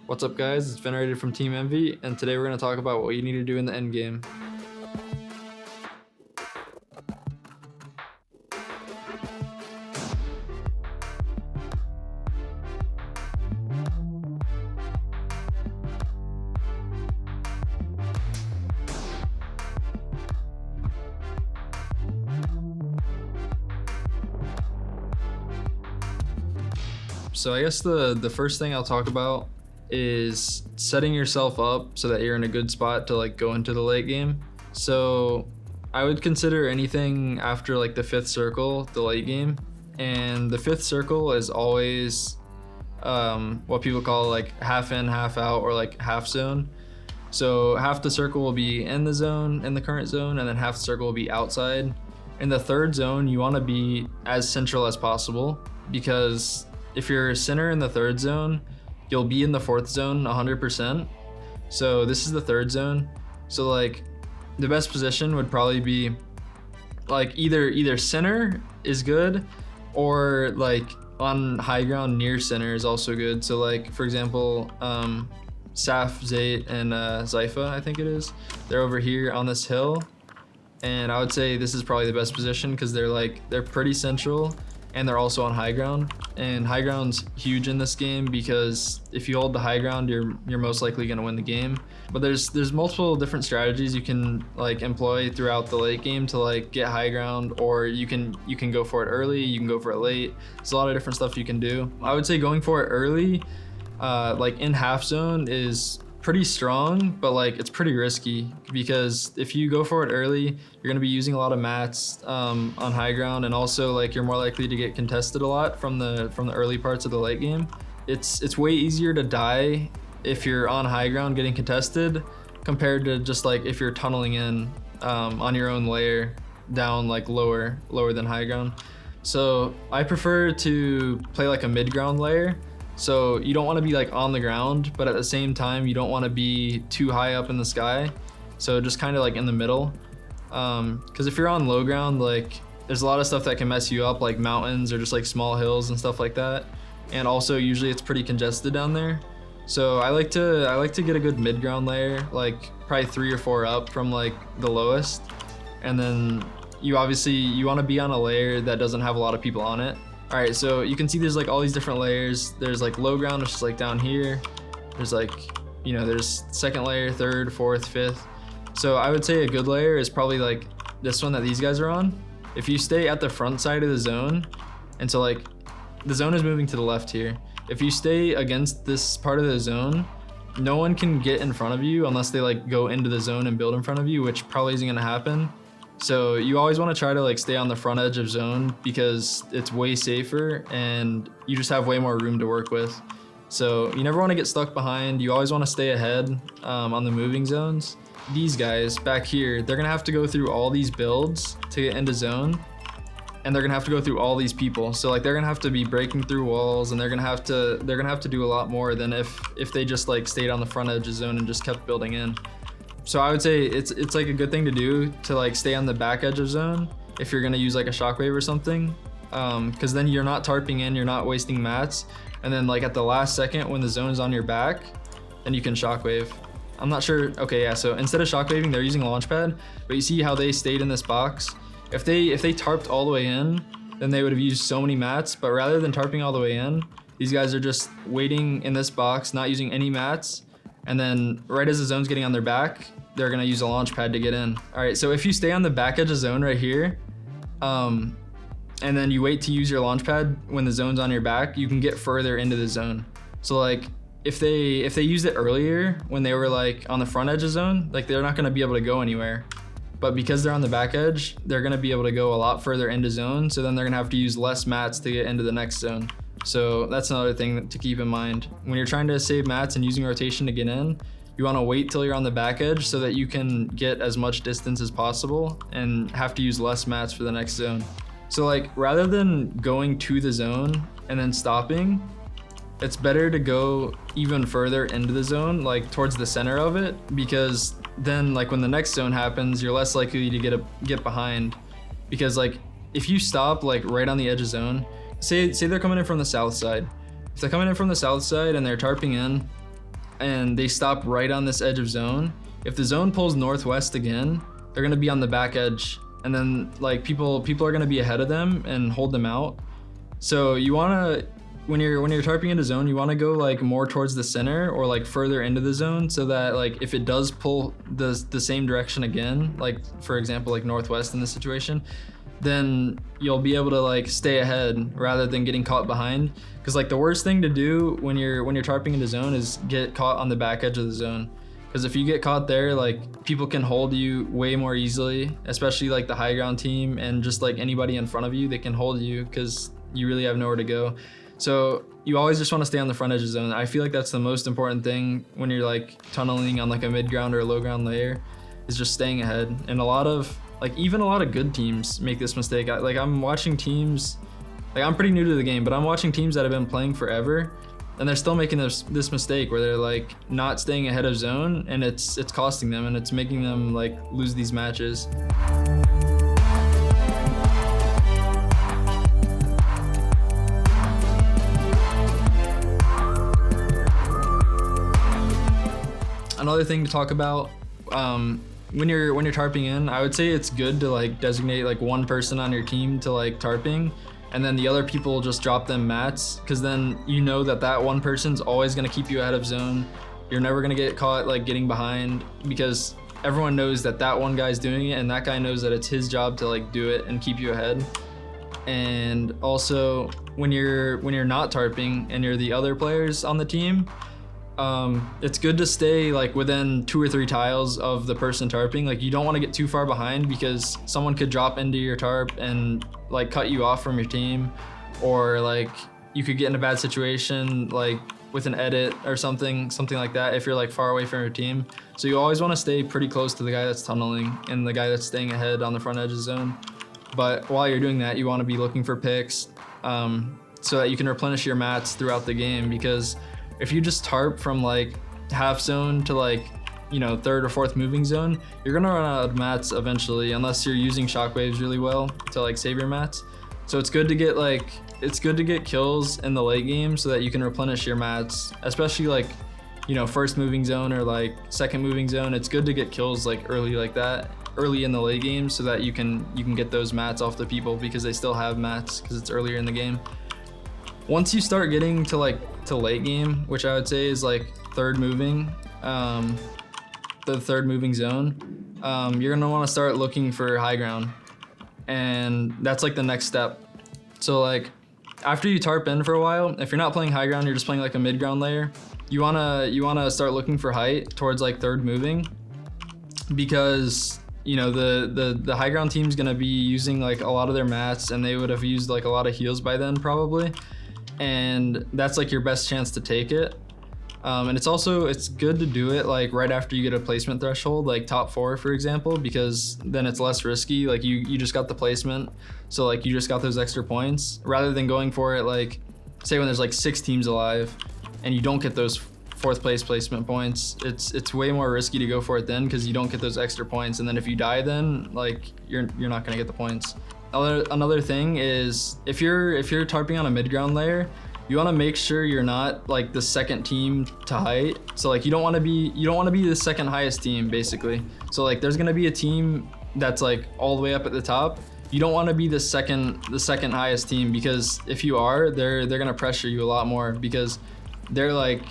What's up guys, it's Venerated from Team Envy, and today we're going to talk about what you need to do in the end game. So I guess the first thing I'll talk about is setting yourself up so that you're in a good spot to like go into the late game. So I would consider anything after like the 5th circle the late game, and the 5th circle is always what people call like half in, half out, or like half zone. So half the circle will be in the zone, in the current zone, and then half the circle will be outside. In the 3rd zone, you want to be as central as possible, because if you're center in the 3rd zone, you'll be in the 4th zone 100%. So this is the 3rd zone. So like the best position would probably be like either center is good, or like on high ground near center is also good. So like for example, Saf, Zayt, and Zypha, I think it is, they're over here on this hill, and I would say this is probably the best position because they're pretty central, and they're also on high ground. And high ground's huge in this game because if you hold the high ground, you're most likely going to win the game. But there's multiple different strategies you can like employ throughout the late game to like get high ground, or you can go for it early, you can go for it late. There's a lot of different stuff you can do. I would say going for it early, like in half zone, is pretty strong, but like it's pretty risky, because if you go for it early, you're going to be using a lot of mats on high ground, and also like you're more likely to get contested a lot from the early parts of the late game. It's way easier to die if you're on high ground getting contested compared to just like if you're tunneling in on your own layer down like lower than high ground. So I prefer to play like a mid ground layer. So you don't want to be like on the ground, but at the same time you don't want to be too high up in the sky. So just kind of like in the middle, because if you're on low ground, like there's a lot of stuff that can mess you up, like mountains or just like small hills and stuff like that. And also usually it's pretty congested down there. So I like to get a good mid ground layer, like probably 3 or 4 up from like the lowest. And then you want to be on a layer that doesn't have a lot of people on it. All right, so you can see there's like all these different layers. There's like low ground, which is like down here. There's like, there's 2nd layer, 3rd, 4th, 5th. So I would say a good layer is probably like this one that these guys are on. If you stay at the front side of the zone, and so like the zone is moving to the left here. If you stay against this part of the zone, no one can get in front of you unless they like go into the zone and build in front of you, which probably isn't gonna happen. So you always want to try to like stay on the front edge of zone, because it's way safer and you just have way more room to work with. So you never want to get stuck behind. You always want to stay ahead on the moving zones. These guys back here, they're gonna have to go through all these builds to get into zone, and they're gonna have to go through all these people. So like they're gonna have to be breaking through walls, and they're gonna have to do a lot more than if they just like stayed on the front edge of zone and just kept building in. So I would say it's like a good thing to do to like stay on the back edge of zone if you're gonna use like a shockwave or something, because then you're not tarping in, you're not wasting mats, and then like at the last second when the zone is on your back, then you can shockwave. I'm not sure. Okay, yeah. So instead of shockwaving, they're using launchpad, but you see how they stayed in this box. If they tarped all the way in, then they would have used so many mats. But rather than tarping all the way in, these guys are just waiting in this box, not using any mats. And then right as the zone's getting on their back, they're gonna use a launch pad to get in. All right, so if you stay on the back edge of zone right here, and then you wait to use your launch pad when the zone's on your back, you can get further into the zone. So like if they used it earlier when they were like on the front edge of zone, like they're not gonna be able to go anywhere. But because they're on the back edge, they're gonna be able to go a lot further into zone, so then they're gonna have to use less mats to get into the next zone. So that's another thing to keep in mind. When you're trying to save mats and using rotation to get in, you want to wait till you're on the back edge so that you can get as much distance as possible and have to use less mats for the next zone. So like rather than going to the zone and then stopping, it's better to go even further into the zone, like towards the center of it, because then like when the next zone happens, you're less likely to get behind. Because like if you stop like right on the edge of zone, say they're coming in from the south side. If they're coming in from the south side and they're tarping in, and they stop right on this edge of zone, if the zone pulls northwest again, they're gonna be on the back edge, and then like people are gonna be ahead of them and hold them out. So you wanna, when you're tarping into zone, you wanna go like more towards the center or like further into the zone, so that like if it does pull the same direction again, like for example like northwest in this situation, then you'll be able to like stay ahead rather than getting caught behind. Because like the worst thing to do when you're tarping into zone is get caught on the back edge of the zone. Because if you get caught there, like people can hold you way more easily, especially like the high ground team and just like anybody in front of you, they can hold you because you really have nowhere to go. So you always just want to stay on the front edge of zone. I feel like that's the most important thing when you're like tunneling on like a mid ground or a low ground layer, is just staying ahead. And a lot of good teams make this mistake. I'm watching teams, like I'm pretty new to the game, but I'm watching teams that have been playing forever, and they're still making this mistake where they're like not staying ahead of zone, and it's costing them, and it's making them like lose these matches. Another thing to talk about, when you're tarping in, I would say it's good to like designate like one person on your team to like tarping, and then the other people just drop them mats, because then you know that one person's always going to keep you ahead of zone. You're never going to get caught like getting behind, because everyone knows that one guy's doing it, and that guy knows that it's his job to like do it and keep you ahead. And also when you're not tarping and you're the other players on the team, it's good to stay like within 2 or 3 tiles of the person tarping. Like you don't want to get too far behind, because someone could drop into your tarp and like cut you off from your team, or like you could get in a bad situation like with an edit or something like that if you're like far away from your team. So you always want to stay pretty close to the guy that's tunneling and the guy that's staying ahead on the front edge of the zone. But while you're doing that, you want to be looking for picks, so that you can replenish your mats throughout the game, because if you just tarp from like half zone to like, you know, 3rd or 4th moving zone, you're gonna run out of mats eventually, unless you're using shockwaves really well to like save your mats. So it's good to get kills in the late game so that you can replenish your mats, especially like, you know, 1st moving zone or like 2nd moving zone. It's good to get kills like early like that, early in the late game, so that you can get those mats off the people, because they still have mats because it's earlier in the game. Once you start getting to late game, which I would say is like 3rd moving, the 3rd moving zone, you're gonna want to start looking for high ground, and that's like the next step. So like after you tarp in for a while, if you're not playing high ground, you're just playing like a mid ground layer, you wanna start looking for height towards like 3rd moving, because you know the high ground team's gonna be using like a lot of their mats, and they would have used like a lot of heals by then probably. And that's like your best chance to take it. And it's good to do it like right after you get a placement threshold, like top 4 for example, because then it's less risky. Like you just got the placement, so like you just got those extra points, rather than going for it like say when there's like 6 teams alive and you don't get those 4th place placement points. It's way more risky to go for it then, because you don't get those extra points, and then if you die, then like you're not gonna get the points. Another thing is, if you're tarping on a mid ground layer, you want to make sure you're not like the 2nd team to height. So like you don't want to be the 2nd highest team basically. So like there's gonna be a team that's like all the way up at the top. You don't want to be the second highest team, because if you are, they're gonna pressure you a lot more, because they're like,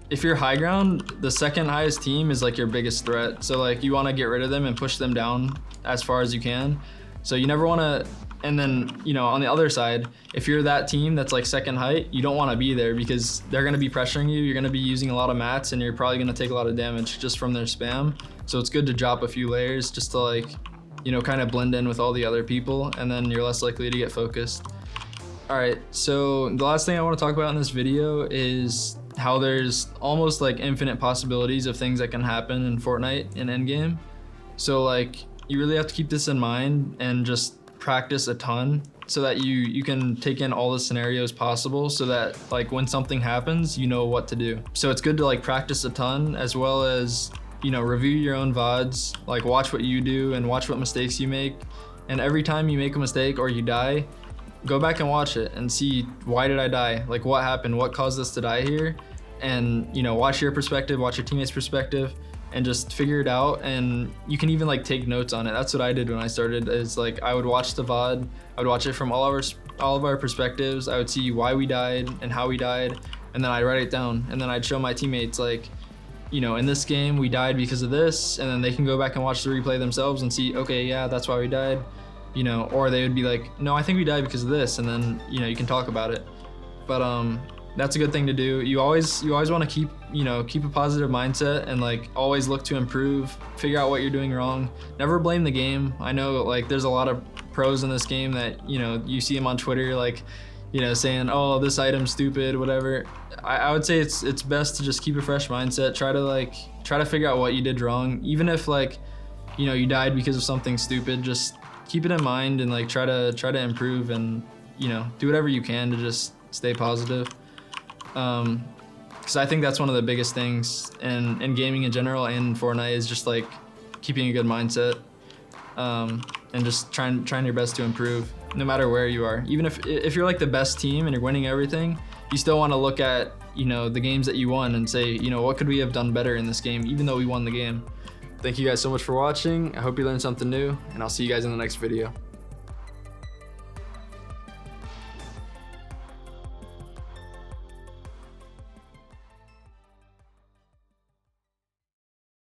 if you're high ground, the 2nd highest team is like your biggest threat. So like you want to get rid of them and push them down as far as you can. So you never want to, and then, you know, on the other side, if you're that team that's like 2nd height, you don't want to be there, because they're going to be pressuring you. You're going to be using a lot of mats, and you're probably going to take a lot of damage just from their spam. So it's good to drop a few layers just to like, you know, kind of blend in with all the other people, and then you're less likely to get focused. All right, so the last thing I want to talk about in this video is how there's almost like infinite possibilities of things that can happen in Fortnite in endgame. So like, you really have to keep this in mind and just practice a ton, so that you can take in all the scenarios possible, so that like when something happens, you know what to do. So it's good to like practice a ton, as well as, you know, review your own VODs, like watch what you do and watch what mistakes you make. And every time you make a mistake or you die, go back and watch it and see, why did I die? Like what happened? What caused us to die here? and watch your perspective, watch your teammates' perspective, and just figure it out. And you can even like take notes on it. That's what I did when I started. Is like I would watch the VOD, I would watch it from all of our perspectives. I would see why we died and how we died, and then I'd write it down, and then I'd show my teammates like, in this game we died because of this, and then they can go back and watch the replay themselves and see, okay, yeah, that's why we died, or they would be like, no, I think we died because of this, and then you can talk about it. But that's a good thing to do. You always want to keep a positive mindset and like always look to improve, figure out what you're doing wrong. Never blame the game. I know like there's a lot of pros in this game that you see them on Twitter like saying, oh, this item's stupid, whatever. I would say it's best to just keep a fresh mindset. Try to figure out what you did wrong, even if like you died because of something stupid. Just keep it in mind and like try to improve, and do whatever you can to just stay positive. Because I think that's one of the biggest things in gaming in general and in Fortnite is just like keeping a good mindset, and just trying your best to improve no matter where you are. Even if you're like the best team and you're winning everything, you still want to look at the games that you won and say, what could we have done better in this game, even though we won the game. Thank you guys so much for watching. I hope you learned something new, and I'll see you guys in the next video.